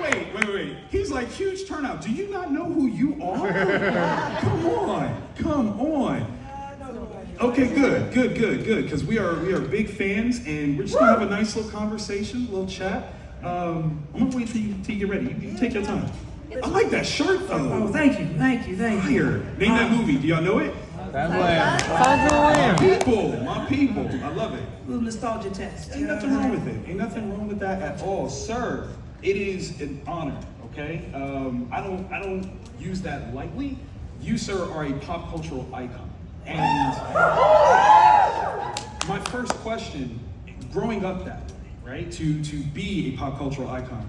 Wait. He's like, huge turnout. Do you not know who you are? Come on. Okay, good. Because we are big fans, and we're just gonna have a nice little conversation, a little chat. I'm gonna wait till you get ready. You take your time. I like that shirt though. Oh, thank you. Fire. Name that movie. Do y'all know it? My people. I love it. A little nostalgia test. Ain't nothing wrong with it. Ain't nothing wrong with that at all, sir. It is an honor. Okay. I don't use that lightly. You, sir, are a pop cultural icon. And my first question, growing up that way, right? To be a pop cultural icon.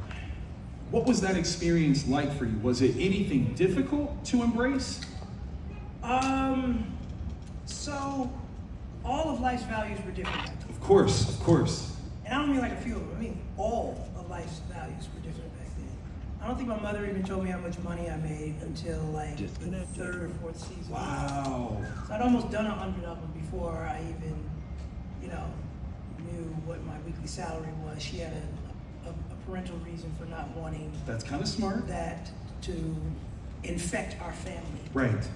What was that experience like for you? Was it anything difficult to embrace? So all of life's values were different. Of course. And I don't mean like a few of them, I mean all of life's values were different back then. I don't think my mother even told me how much money I made until like the third or fourth season. Wow. So I'd almost done 100 of them before I even, knew what my weekly salary was. She had a parental reason for not wanting That's kind of smart. that to infect our family. Right.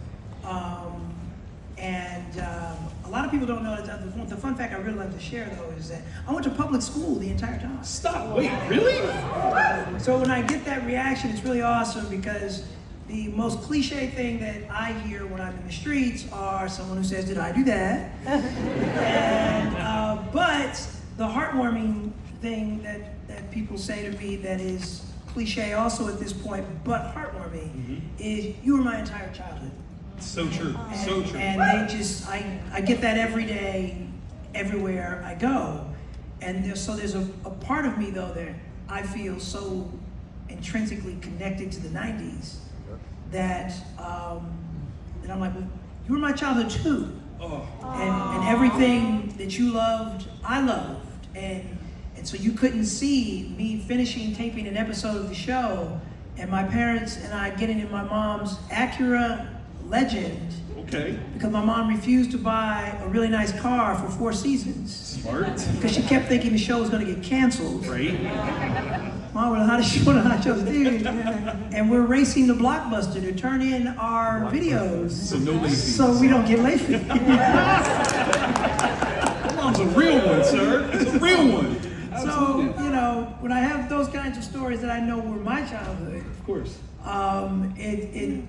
A lot of people don't know that the fun fact I really like to share though is that I went to public school the entire time. Stop. Wait, really? So when I get that reaction, it's really awesome because the most cliche thing that I hear when I'm in the streets are someone who says, "Did I do that?" But the heartwarming thing that people say to me that is cliche also at this point, but heartwarming, is you were my entire childhood. So true. And they just, I get that every day, everywhere I go. And there's a part of me though that I feel so intrinsically connected to the 90s that I'm like, well, you were my childhood too. Oh. And everything that you loved, I loved. And so you couldn't see me finishing taping an episode of the show and my parents and I getting in my mom's Acura Legend. Okay. Because my mom refused to buy a really nice car for 4 seasons. Smart. Because she kept thinking the show was going to get canceled. Right. Mom, one of the hottest shows, dude. And we're racing the Blockbuster to turn in our videos. So no late fees. So we don't get late fees. Mom's a real one, sir. It's a real one. Absolutely. So, when I have those kinds of stories that I know were my childhood, Of course.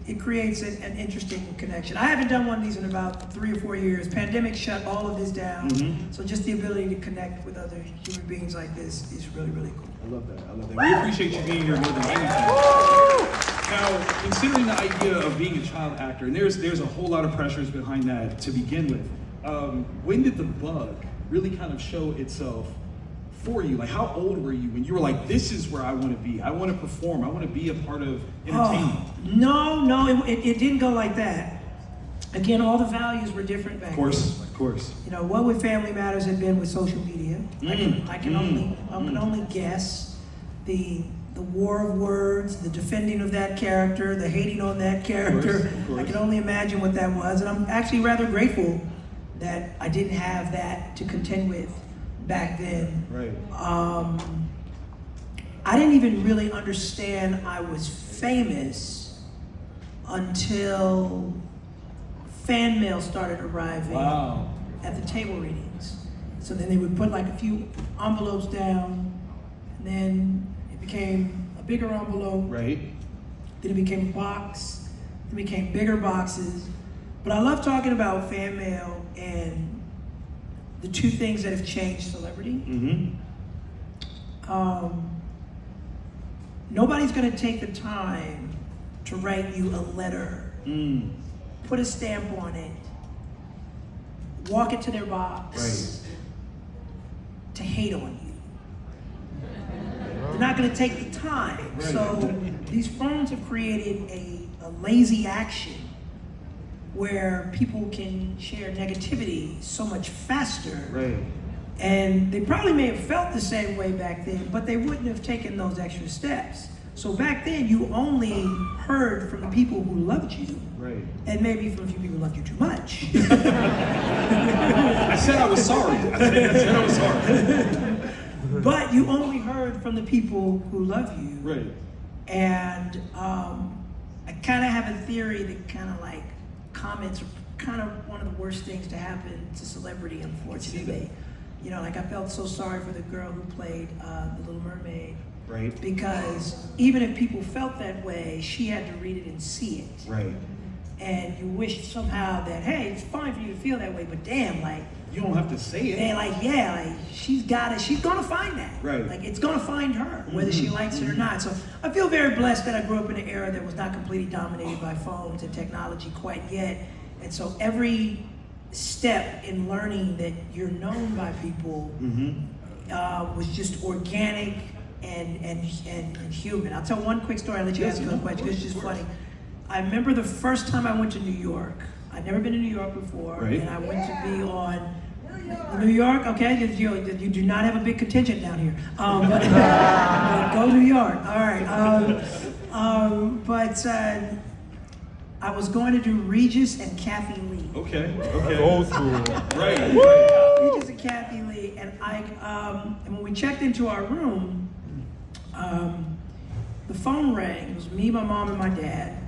it creates an interesting connection. I haven't done one of these in about 3 or 4 years. Pandemic shut all of this down. So just the ability to connect with other human beings like this is really, really cool. I love that. We appreciate you being here more than anything. Now, considering the idea of being a child actor, and there's a whole lot of pressures behind that to begin with. When did the bug really kind of show itself for you? Like, how old were you when you were like, this is where I want to be? I want to perform. I want to be a part of entertainment. No, it didn't go like that. Again, all the values were different back then. Of course. What would Family Matters have been with social media? I can only guess. The war of words, the defending of that character, the hating on that character. Of course. I can only imagine what that was, and I'm actually rather grateful that I didn't have that to contend with back then. Right. I didn't even really understand I was famous until fan mail started arriving at the table readings. So then they would put like a few envelopes down, and then it became a bigger envelope. Right. Then it became a box. Then it became bigger boxes. But I love talking about fan mail and the 2 things that have changed celebrity. Nobody's going to take the time to write you a letter, put a stamp on it, walk it to their box, to hate on you. They're not going to take the time. Right. So these phones have created a lazy action where people can share negativity so much faster. Right. And they probably may have felt the same way back then, but they wouldn't have taken those extra steps. So back then, you only heard from the people who loved you. Right. And maybe from a few people who loved you too much. I said I was sorry. I said I was sorry. But you only heard from the people who love you. Right. And I kind of have a theory that kind of like comments are kind of one of the worst things to happen to celebrity, unfortunately. You know, like I felt so sorry for the girl who played the Little Mermaid. Right. Because even if people felt that way, she had to read it and see it. Right. And you wish somehow that, hey, it's fine for you to feel that way, but damn, like, You don't have to say it. they're like, yeah, like she's got it. She's gonna find that. Right. Like it's gonna find her, whether she likes it or not. So I feel very blessed that I grew up in an era that was not completely dominated by phones and technology quite yet. And so every step in learning that you're known by people was just organic and human. I'll tell one quick story. I'll let you ask another question. It's just funny. I remember the first time I went to New York. I'd never been to New York before, Right. and I went to be on New York. Okay, you do not have a big contingent down here, but go New York. All right, but I was going to do Regis and Kathy Lee. Okay. Go through. Right. Regis and Kathy Lee, and and when we checked into our room, the phone rang. It was me, my mom, and my dad.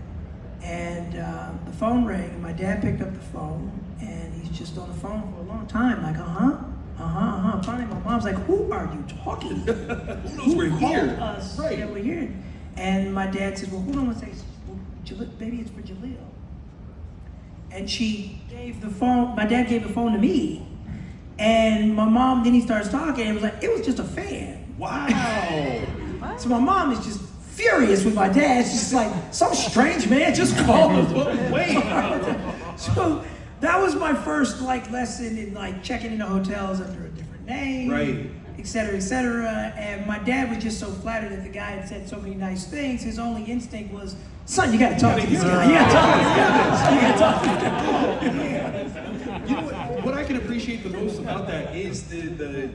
And the phone rang, and my dad picked up the phone, and he's just on the phone for a long time, like, Finally, my mom's like, who are you talking to? Who knows we're called here? us Right. that we're here? And my dad says, well, hold on one second. Well, baby, it's for Jaleel. And she gave the phone, my dad gave the phone to me. And my mom, then he starts talking, and it was just a fan. Wow. So my mom is just furious with my dad. She's just like, some strange man just called us. Wait. So that was my first lesson in checking into hotels under a different name, Right. et cetera, et cetera. And my dad was just so flattered that the guy had said so many nice things. His only instinct was, son, you gotta talk to this guy. You gotta talk to this guy. You know what I can appreciate the most about that is the